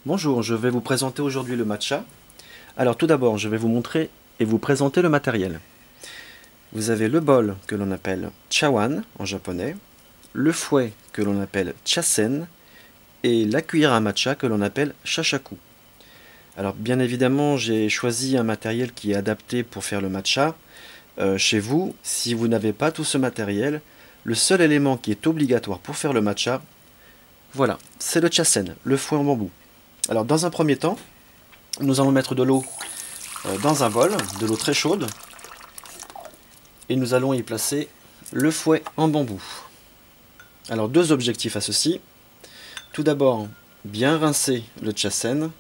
Bonjour, je vais vous présenter aujourd'hui le matcha. Alors tout d'abord, je vais vous montrer et vous présenter le matériel. Vous avez le bol que l'on appelle chawan en japonais, le fouet que l'on appelle chasen et la cuillère à matcha que l'on appelle shashaku. Alors bien évidemment, j'ai choisi un matériel qui est adapté pour faire le matcha. Chez vous, si vous n'avez pas tout ce matériel, le seul élément qui est obligatoire pour faire le matcha, voilà, c'est le chasen, le fouet en bambou. Alors dans un premier temps, nous allons mettre de l'eau dans un bol, de l'eau très chaude, et nous allons y placer le fouet en bambou. Alors deux objectifs à ceci. Tout d'abord, bien rincer le chasen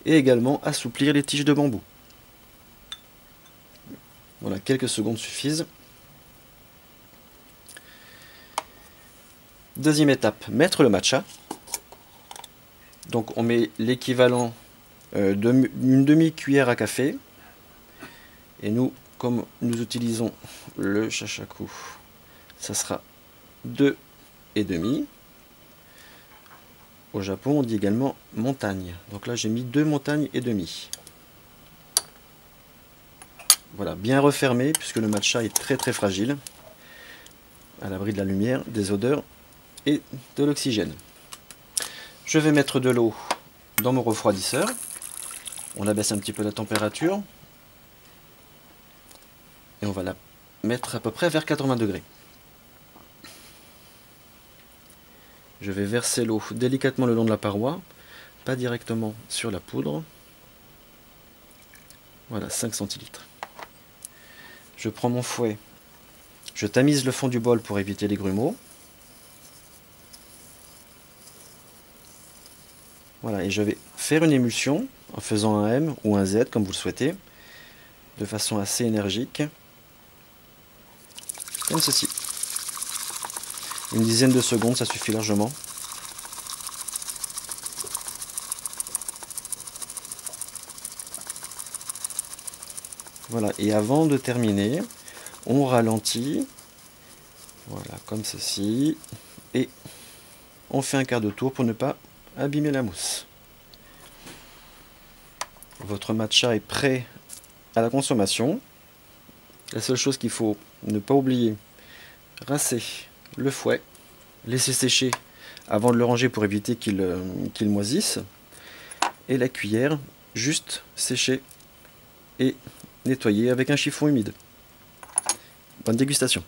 et également assouplir les tiges de bambou. Voilà, quelques secondes suffisent. Deuxième étape, mettre le matcha. Donc on met l'équivalent d'une demi-cuillère à café. Et nous, comme nous utilisons le shashaku, ça sera 2,5. Au Japon, on dit également montagne. Donc là, j'ai mis 2 montagnes et demi. Voilà, bien refermé, puisque le matcha est très très fragile, à l'abri de la lumière, des odeurs et de l'oxygène. Je vais mettre de l'eau dans mon refroidisseur. On abaisse un petit peu la température. Et on va la mettre à peu près vers 80 degrés. Je vais verser l'eau délicatement le long de la paroi, pas directement sur la poudre. Voilà, 5 centilitres. Je prends mon fouet, je tamise le fond du bol pour éviter les grumeaux. Voilà, et je vais faire une émulsion en faisant un M ou un Z comme vous le souhaitez, de façon assez énergique, comme ceci. Une dizaine de secondes, ça suffit largement. Voilà, et avant de terminer, on ralentit, voilà, comme ceci, et on fait un quart de tour pour ne pas abîmer la mousse. Votre matcha est prêt à la consommation. La seule chose qu'il faut ne pas oublier, rincer le fouet, laisser sécher avant de le ranger pour éviter qu'il moisisse, et la cuillère juste sécher et nettoyer avec un chiffon humide. Bonne dégustation.